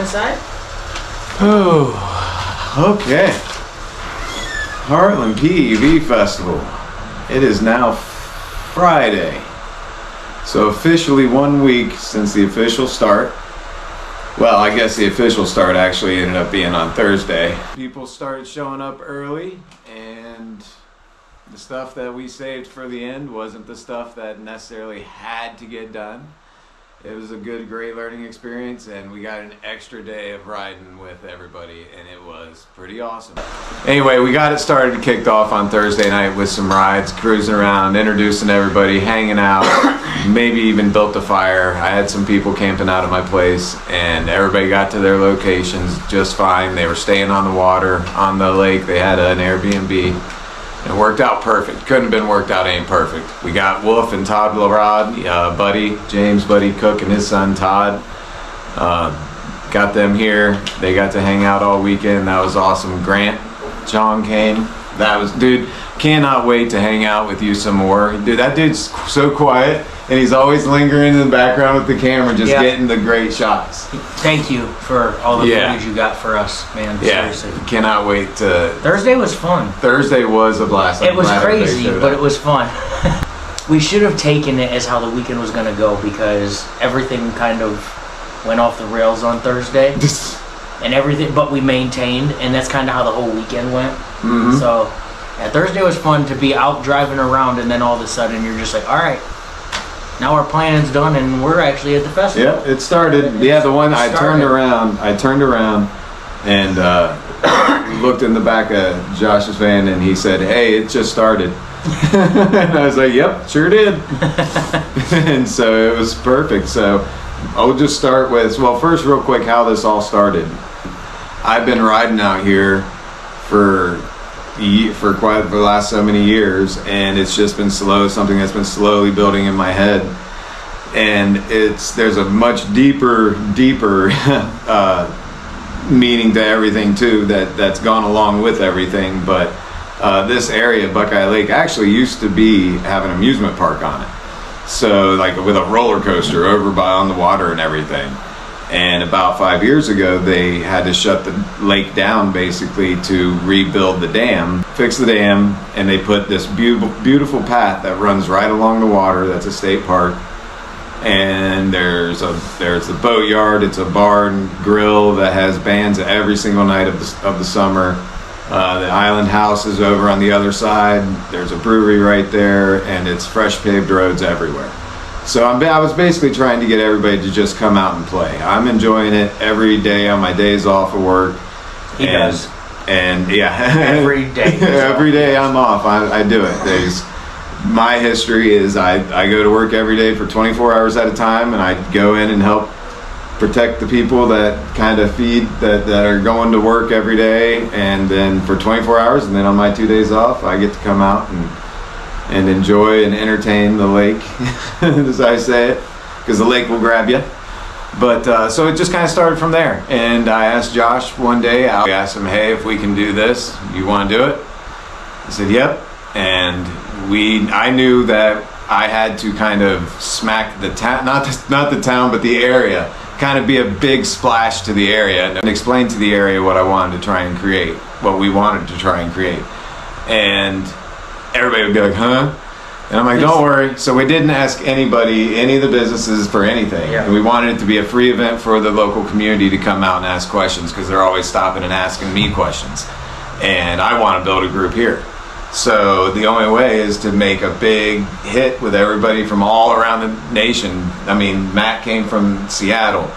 the side. Oh, okay. Heartland PEV Festival. It is now Friday. So officially 1 week since the official start. Well, I guess the official start actually ended up being on Thursday. People started showing up early, and the stuff that we saved for the end wasn't the stuff that necessarily had to get done. It was a great learning experience, and we got an extra day of riding with everybody, and it was pretty awesome. Anyway, we got it started, kicked off on Thursday night with some rides, cruising around, introducing everybody, hanging out, maybe even built a fire. I had some people camping out at my place, and everybody got to their locations just fine. They were staying on the water, on the lake. They had an Airbnb. It worked out perfect. Couldn't have been worked out any perfect. We got Wolf and Todd Larod, James Buddy Cook and his son Todd. Got them here. They got to hang out all weekend. That was awesome. Grant John came. Dude, cannot wait to hang out with you some more. Dude, that dude's so quiet, and he's always lingering in the background with the camera, just getting the great shots. Thank you for all the footage you got for us, man. Seriously. Cannot wait to... Thursday was fun. Thursday was a blast. It was crazy, but it was fun. We should have taken it as how the weekend was going to go, because everything kind of went off the rails on Thursday. And everything, but we maintained, and that's kind of how the whole weekend went. Mm-hmm. So, yeah, Thursday was fun to be out driving around, and then all of a sudden you're just like, all right, now our planning's done, and we're actually at the festival. Yeah, it started. I turned around and looked in the back of Josh's van, and he said, "Hey, it just started." And I was like, "Yep, sure did." And so it was perfect. So I'll just start with, well, first real quick, how this all started. I've been riding out here for the last so many years, and it's just been something that's been slowly building in my head. And there's a much deeper meaning to everything too, that's gone along with everything. But this area, Buckeyelake, actually used to be have an amusement park on it. So like with a roller coaster over on the water and everything. And about 5 years ago, they had to shut the lake down basically to rebuild the dam, fix the dam, and they put this beautiful path that runs right along the water. That's a state park. And there's the boat yard. It's a bar and grill that has bands every single night of the summer. The Island House is over on the other side. There's a brewery right there, and it's fresh paved roads everywhere. So I was basically trying to get everybody to just come out and play. I'm enjoying it every day on my days off of work. He does. And yeah. Every day. Every day I'm off. I do it. My history is I go to work every day for 24 hours at a time, and I go in and help protect the people that kind of feed that are going to work every day, and then for 24 hours, and then on my 2 days off I get to come out and enjoy and entertain the lake, as I say it, because the lake will grab you. But so it just kind of started from there, and I asked Josh one day, I asked him, hey, if we can do this, you want to do it? He said yep. And I knew that I had to kind of smack the town, not the town, but the area, kind of be a big splash to the area and explain to the area what I wanted to try and create, what we wanted to try and create. And everybody would be like, huh? And I'm like, don't worry. So we didn't ask anybody, any of the businesses, for anything. Yeah. And we wanted it to be a free event for the local community to come out and ask questions, because they're always stopping and asking me questions. And I want to build a group here. So the only way is to make a big hit with everybody from all around the nation. I mean, Matt came from Seattle.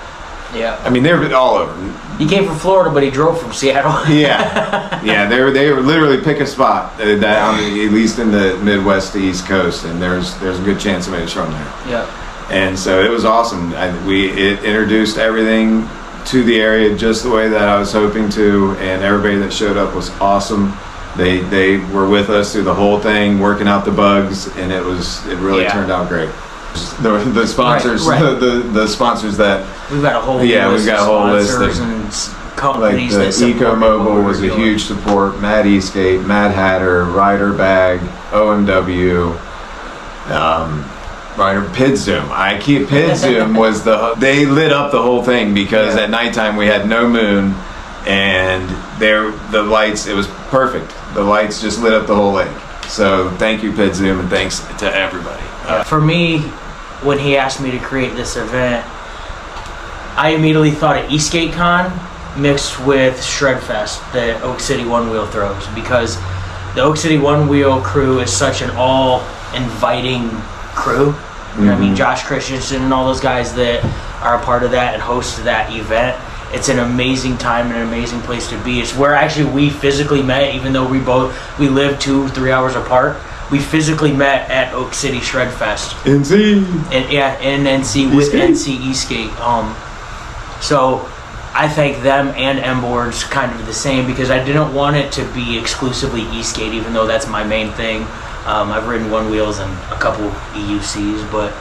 Yeah. I mean, they're all over. He came from Florida, but he drove from Seattle. Yeah. They were literally pick a spot at least in the Midwest to East Coast, and there's a good chance somebody's from there. Yeah. And so it was awesome. It introduced everything to the area just the way that I was hoping to, and everybody that showed up was awesome. They were with us through the whole thing, working out the bugs, and it really turned out great. The sponsors, right. the sponsors that we've got a whole list of companies. Like the Eco Mobile was a huge support. Mad Escape, Mad Hatter, Rider Bag, OMW. Pidzum. Pidzum was they lit up the whole thing because at nighttime we had no moon, and the lights, it was perfect. The lights just lit up the whole lake. So thank you, Pidzum, and thanks to everybody. For me, when he asked me to create this event, I immediately thought of Eastgate Con mixed with Shredfest, the Oak City One Wheel throws, because the Oak City One Wheel crew is such an all-inviting crew. You know what I mean? Josh Christensen and all those guys that are a part of that and host that event. It's an amazing time and an amazing place to be. It's where actually we physically met, even though we live 2-3 hours apart. We physically met at Oak City Shredfest. NC. In NC with NC Eastgate. So I thank them and M-Boards kind of the same, because I didn't want it to be exclusively Eastgate, even though that's my main thing. I've ridden One Wheels and a couple EUCs, but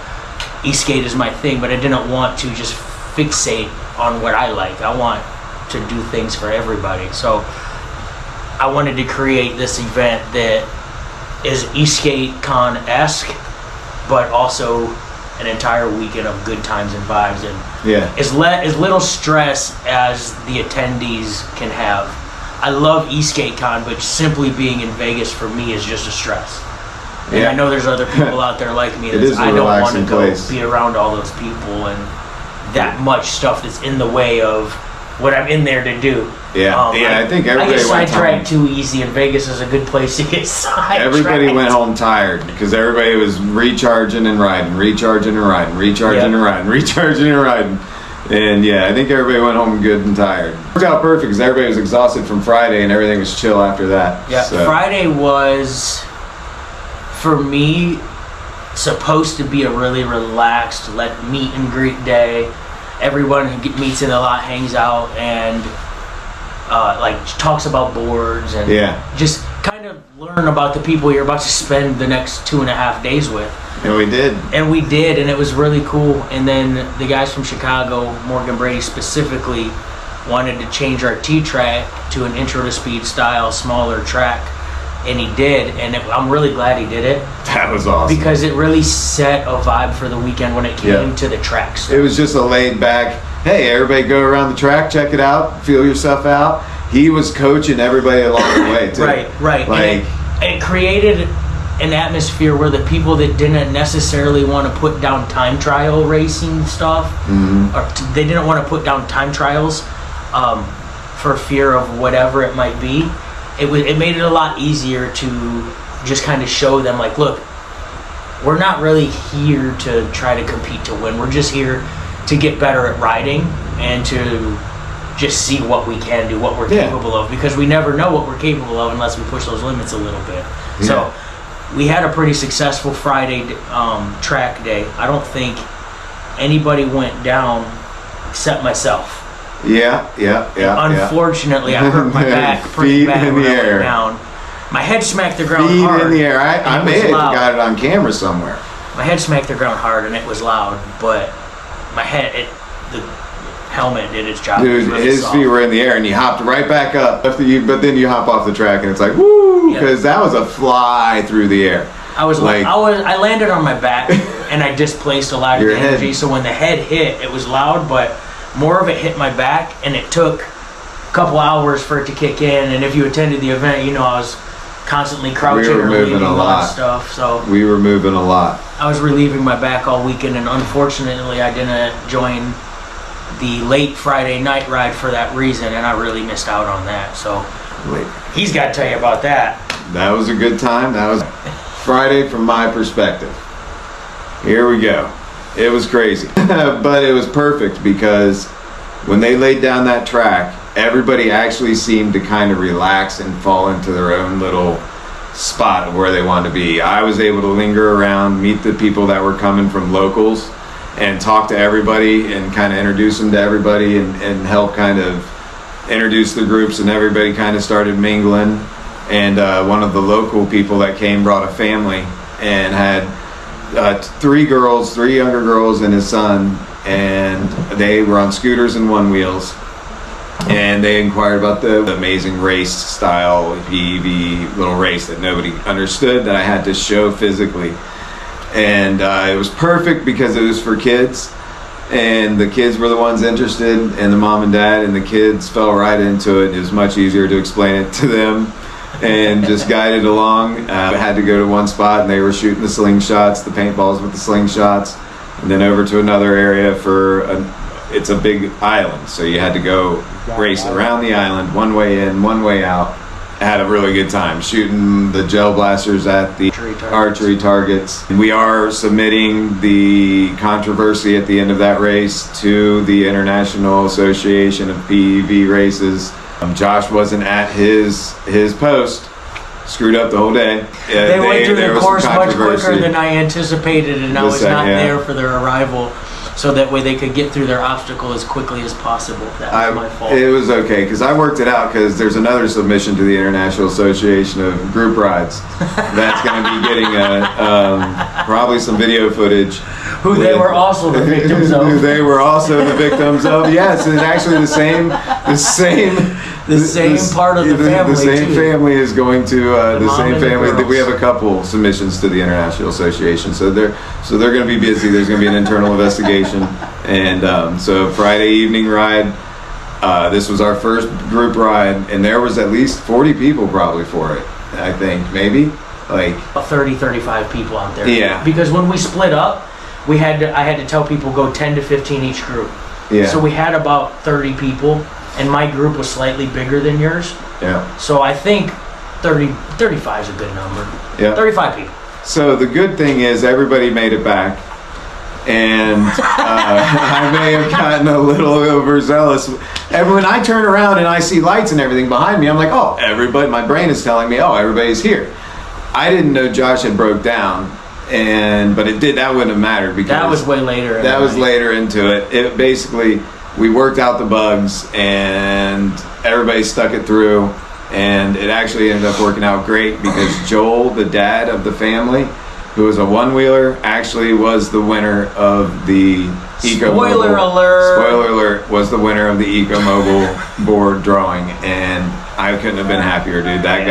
Eastgate is my thing. But I didn't want to just fixate on what I like. I want to do things for everybody. So I wanted to create this event that is Eastgate Con-esque, but also an entire weekend of good times and vibes, and as little stress as the attendees can have. I love Eastgate Con, but simply being in Vegas for me is just a stress. And I know there's other people out there like me that I don't want to go be around all those people and that much stuff that's in the way of what I'm in there to do. I think everybody I get went sidetracked too easy, and Vegas is a good place to get sidetracked. Everybody went home tired because everybody was recharging and riding. And I think everybody went home good and tired. It worked out perfect because everybody was exhausted from Friday and everything was chill after that. Friday was, for me, supposed to be a really relaxed meet and greet day. Everyone who meets in the lot hangs out and talks about boards and just kind of learn about the people you're about to spend the next 2.5 days with. And we did, and it was really cool. And then the guys from Chicago, Morgan Brady specifically, wanted to change our T-track to an intro to speed style, smaller track. And he did, and I'm really glad he did it. That was awesome. Because it really set a vibe for the weekend when it came to the tracks. It was just a laid back, hey, everybody go around the track, check it out, feel yourself out. He was coaching everybody along the way, too. Right. It created an atmosphere where the people that didn't necessarily want to put down time trial racing stuff, or they didn't want to put down time trials for fear of whatever it might be, it made it a lot easier to just kind of show them, like, look, we're not really here to try to compete to win. We're just here to get better at riding and to just see what we can do, what we're capable of, because we never know what we're capable of unless we push those limits a little bit. So we had a pretty successful Friday track day. I don't think anybody went down except myself. Unfortunately, I hurt my back pretty bad when I went down. My head smacked the ground hard. Feet in the air. I may have got it on camera somewhere. My head smacked the ground hard, and it was loud, but the helmet did its job. Dude, really his feet were in the air, and he hopped right back up. But then you hop off the track, and it's like, woo! Because that was a fly through the air. I landed on my back, and I displaced a lot of energy. So when the head hit, it was loud, but more of it hit my back, and it took a couple hours for it to kick in. And if you attended the event, you know I was constantly crouching or relieving a lot of stuff. So we were moving a lot. I was relieving my back all weekend, and unfortunately, I didn't join the late Friday night ride for that reason, and I really missed out on that. So he's got to tell you about that. That was a good time. That was Friday from my perspective. Here we go. It was crazy. But it was perfect because when they laid down that track, everybody actually seemed to kind of relax and fall into their own little spot of where they wanted to be. I was able to linger around, meet the people that were coming from locals, and talk to everybody and kind of introduce them to everybody and help kind of introduce the groups, and everybody kind of started mingling. And one of the local people that came brought a family and had three younger girls and his son, and they were on scooters and one wheels, and they inquired about the amazing race style PEV little race that nobody understood, that I had to show physically. And it was perfect because it was for kids. And the kids were the ones interested, and the mom and dad, and the kids fell right into it. It was much easier to explain it to them and just guide it along. I had to go to one spot, and they were shooting the slingshots, the paintballs with the slingshots, and then over to another area it's a big island, so you had to go race around the island, one way in, one way out. I had a really good time shooting the gel blasters at the archery targets. We are submitting the controversy at the end of that race to the International Association of PEV Races. Josh wasn't at his post, screwed up the whole day. They went through the course much quicker than I anticipated, and I was not there for their arrival. So that way they could get through their obstacle as quickly as possible. That was my fault. It was okay, because I worked it out, because there's another submission to the International Association of Group Rides that's going to be getting probably some video footage. Who they were also the victims of. Who they were also the victims of. Yes, it's actually the same part of the family. The same too. family is going to the same family. We have a couple submissions to the International Association, so they're going to be busy. There's going to be an internal investigation, and so Friday evening ride. This was our first group ride, and there was at least 40 people probably for it. I think maybe like 30, 35 people out there. Yeah. Because when we split up, I had to tell people go 10 to 15 each group. Yeah. So we had about 30 people. And my group was slightly bigger than yours. Yeah. So I think 35 is a good number. Yeah. 35 people. So the good thing is everybody made it back. And I may have gotten a little overzealous. And when I turn around and I see lights and everything behind me, I'm like, oh, everybody, my brain is telling me, oh, everybody's here. I didn't know Josh had broke down. But that wouldn't have mattered because that was way later. That was later into it. It basically, we worked out the bugs and everybody stuck it through, and it actually ended up working out great because Joel, the dad of the family, who was a one-wheeler, actually was the winner of the Eco Mobile. Spoiler alert, was the winner of the Eco Mobile board drawing, and I couldn't have been happier, dude. That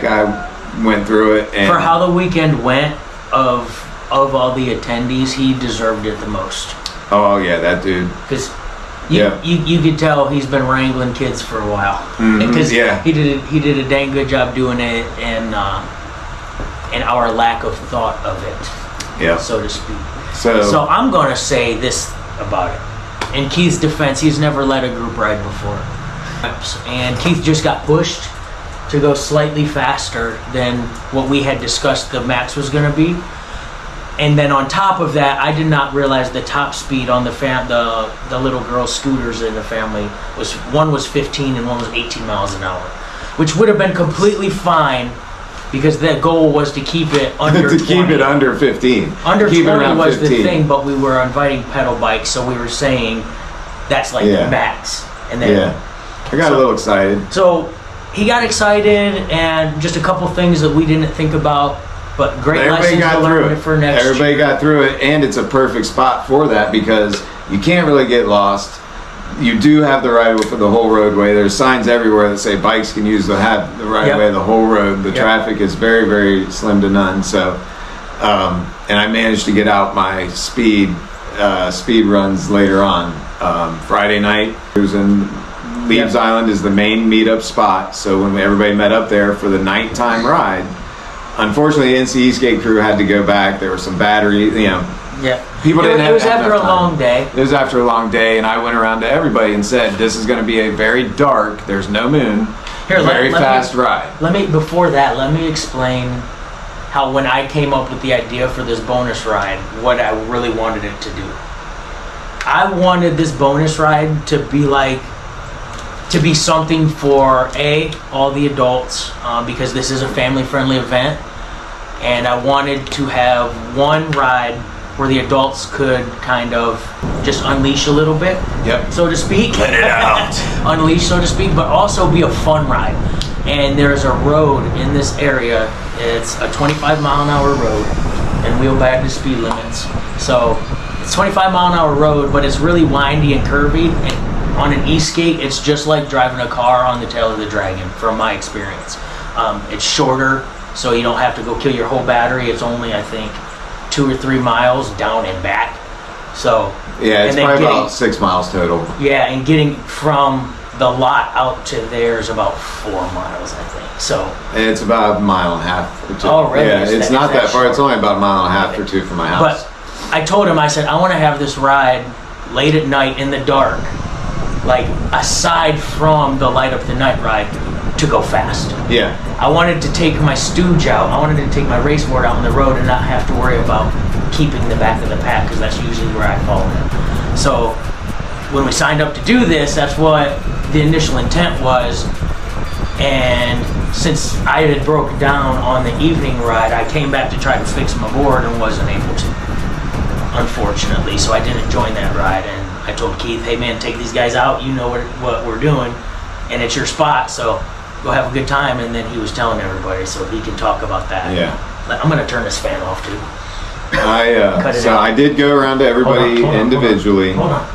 guy went through it. And for how the weekend went, of all the attendees, he deserved it the most. Oh yeah, that dude. Because you could tell he's been wrangling kids for a while. Because he did a dang good job doing it, and our lack of thought of it, so to speak. So I'm gonna say this about it. In Keith's defense, he's never led a group ride before, and Keith just got pushed to go slightly faster than what we had discussed the max was gonna be. And then on top of that, I did not realize the top speed on the little girl's scooters in the family one was 15 and one was 18 miles an hour, which would have been completely fine because the goal was to keep it under 20. Keep it under 15. Under keep 20 was 15. the thing, but we were inviting pedal bikes, so we were saying that's like the max. And then I got a little excited. So he got excited, and just a couple things that we didn't think about. But great lessons to learn for next year. Everybody got through it, and it's a perfect spot for that because you can't really get lost. You do have the right of way for the whole roadway. There's signs everywhere that say bikes can have the right of way of the whole road. The traffic is very, very slim to none. So, and I managed to get out my speed runs later on. Friday night, it was in Leaves Island is the main meetup spot. So when everybody met up there for the nighttime ride. Unfortunately, the NC Eastgate crew had to go back. There was some battery, People didn't have It was after a long day. It was after a long day, and I went around to everybody and said, "This is going to be a very dark. There's no moon. Very fast ride." Before that, let me explain how when I came up with the idea for this bonus ride, what I really wanted it to do. I wanted this bonus ride to be something for all the adults, because this is a family-friendly event, and I wanted to have one ride where the adults could kind of just unleash a little bit, so to speak. Let it out. Unleash, so to speak, but also be a fun ride. And there's a road in this area. It's a 25-mile-an-hour road, and we'll back the speed limits. So it's 25-mile-an-hour road, but it's really windy and curvy. And on an Eastgate, it's just like driving a car on the tail of the dragon, from my experience. It's shorter, so you don't have to go kill your whole battery. It's only, I think, 2 or 3 miles down and back. So Yeah, it's and then probably about 6 miles total. yeah, and getting from the lot out to there is about 4 miles, I think. So It's about a mile and a half or two. Oh, really? Yeah, Is it's that- not is that that far. It's short? only about a mile and a half or two from my house. but I told him, I said, I want to have this ride late at night in the dark, like aside from the light up the night ride, to go fast. Yeah. I wanted to take my stooge out. I wanted to take my race board out on the road and not have to worry about keeping the back of the pack, because that's usually where I fall in. So when we signed up to do this, that's what the initial intent was. And since I had broken down on the evening ride, I came back to try to fix my board and wasn't able to, unfortunately. So I didn't join that ride, and I told Keith, hey man, take these guys out. You know what we're doing, and it's your spot, so go have a good time. And then he was telling everybody, so he can talk about that. Yeah. I'm gonna turn this fan off too. Cut it So out. I did go around to everybody Hold on, individually, Hold on.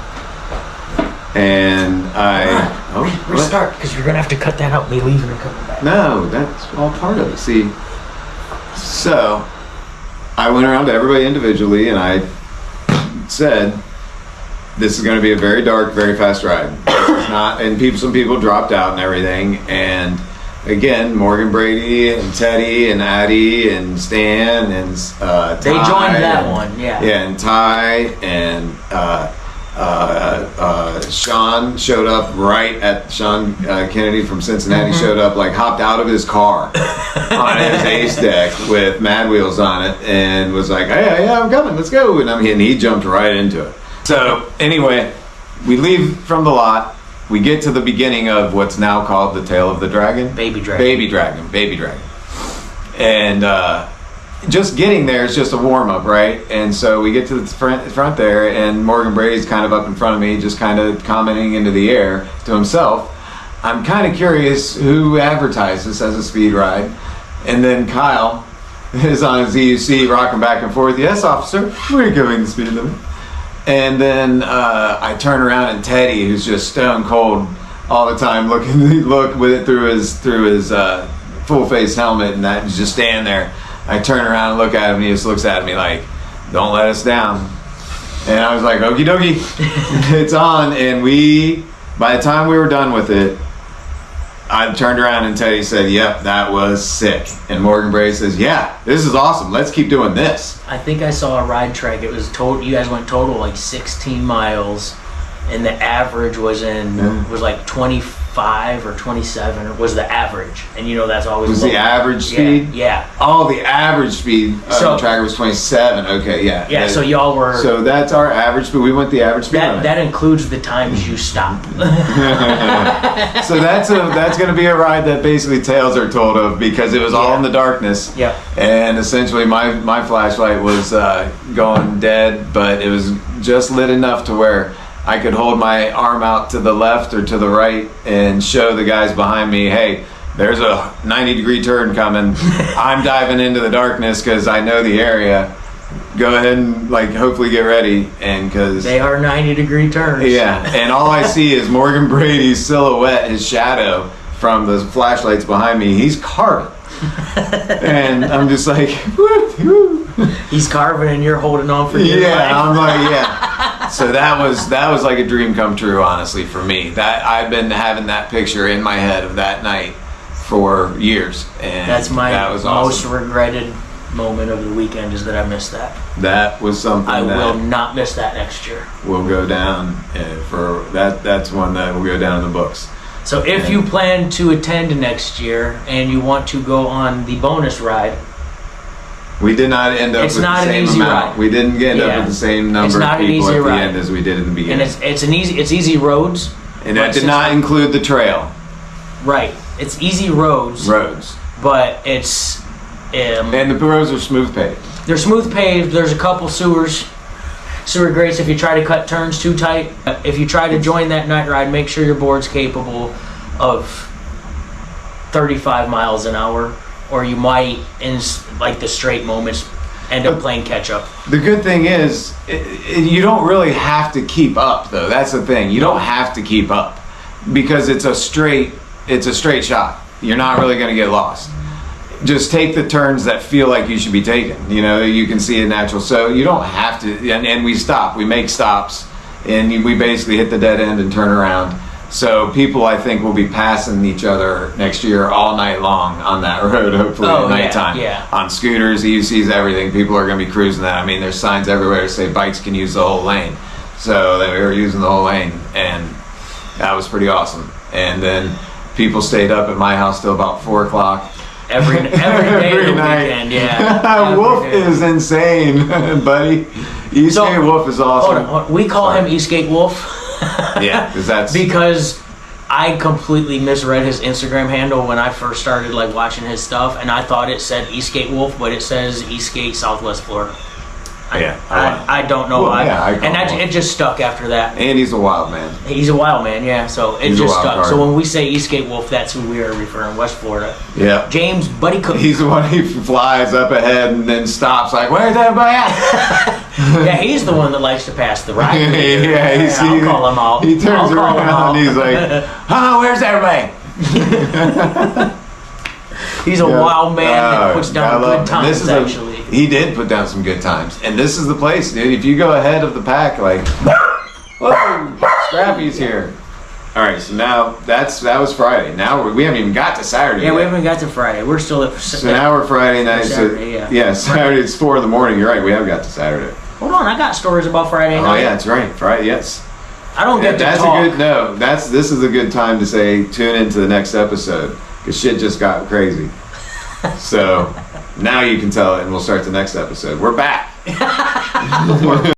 and Restart, because you're gonna have to cut that out. Me leaving and coming back. No, that's all part of it. See, so I went around to everybody individually, and I said, "This is going to be a very dark, very fast ride." This is not, and some people dropped out and everything. And again, Morgan Brady and Teddy and Addie and Stan and Ty They joined that and- one, yeah. Yeah, and Ty and Sean showed up right at Sean Kennedy from Cincinnati showed up, like hopped out of his car on his ace deck with Mad Wheels on it and was like, hey, yeah, I'm coming, let's go. And he jumped right into it. So anyway, we leave from the lot. We get to the beginning of what's now called the Tail of the Dragon. Baby Dragon. Baby Dragon. And just getting there is just a warm-up, right? And so we get to the front there, and Morgan Brady's kind of up in front of me, just kind of commenting into the air to himself. I'm kind of curious who advertised this as a speed ride. And then Kyle is on his EUC rocking back and forth. Yes, officer, we're going the speed limit. And then I turn around, and Teddy, who's just stone cold all the time, look with it through his full face helmet, and that just stand there. I turn around and look at him, and he just looks at me like, "Don't let us down." And I was like, "Okie dokie," it's on. And by the time we were done with it, I turned around and Teddy said, "Yep, that was sick." And Morgan Brady says, "Yeah, this is awesome. Let's keep doing this." I think I saw a ride track. It was total. You guys went total like 16 miles, and the average was was like 25 or 27, or was the average. And you know that's always Was low. the average speed? Yeah. Oh, the average speed of So- the tracker was 27. Okay, yeah. Yeah. So y'all were. So that's our average, but we went the average speed limit. that includes the times you stop. So that's going to be a ride that basically tales are told of, because it was all in the darkness. Yep. And essentially my flashlight was going dead, but it was just lit enough to where I could hold my arm out to the left or to the right and show the guys behind me, hey, there's a 90-degree turn coming. I'm diving into the darkness because I know the area. Go ahead and hopefully get ready, and because They are 90-degree turns. yeah, and all I see is Morgan Brady's silhouette, his shadow from the flashlights behind me. He's carving, and I'm just like, woo. He's carving and you're holding on for dear life. Yeah, I'm like, yeah. So that was like a dream come true, honestly, for me. That I've been having that picture in my head of that night for years, and That's my that was most awesome. regretted moment of the weekend, is that I missed that. That was something I that will not miss that next year. will go down for that. That's one that will go down in the books. So if you plan to attend next year and you want to go on the bonus ride, We did not end up It's with not the an same easy amount. ride. We didn't end up Yeah. with the same It's number not of an people easy at the ride. end as we did at the beginning. and it's easy roads. And that but did since- not include the trail Right. It's easy roads, roads. but it's And the roads are smooth paved. they're smooth paved. There's a couple sewer grates if you try to cut turns too tight. If you try to join that night ride, make sure your board's capable of 35 miles an hour, or you might, in the straight moments, end up playing catch up. The good thing is, you don't really have to keep up, though. That's the thing. You don't have to keep up, because it's a straight shot. You're not really going to get lost. just take the turns that feel like you should be taken. You know, you can see it natural. So you don't have to, and we stop. We make stops, and we basically hit the dead end and turn around. So people, I think, will be passing each other next year all night long on that road, hopefully at nighttime. Yeah. On scooters, EUCs, everything. People are going to be cruising that. I mean, there's signs everywhere that say bikes can use the whole lane. So they were using the whole lane, and that was pretty awesome. And then people stayed up at my house till about 4 o'clock. Every day of the weekend, yeah. Wolf is insane, buddy. Eastgate Wolf is awesome. Hold on. We call him Eastgate Wolf. Yeah, because I completely misread his Instagram handle when I first started like watching his stuff, and I thought it said Eastgate Wolf, but it says Eastgate, Southwest Florida. I don't know why. Yeah, it just stuck after that. And he's a wild man. He's a wild man, yeah. So it just stuck. So when we say Eastgate Wolf, that's who we are referring, West Florida. Yeah. James Buddy Cook. He's the one who flies up ahead and then stops like, where's everybody at? Yeah, he's the one that likes to pass the ride. I'll call him out. He turns around and he's like, where's everybody? He's a wild man that puts down good times, actually. He did put down some good times. And this is the place, dude. If you go ahead of the pack, like, whoa, Scrappy's here. All right, so now that was Friday. Now we haven't even got to Saturday yet. We haven't got to Friday. We're still at So now we're Friday night. Saturday, yeah, Saturday, it's 4 a.m. You're right, we haven't got to Saturday. Hold on, I got stories about Friday night. Oh, yeah, that's right. Friday, yes. I don't get to that's talk. A good, no, this is a good time to say tune into the next episode, because shit just got crazy. So now you can tell it, and we'll start the next episode. We're back.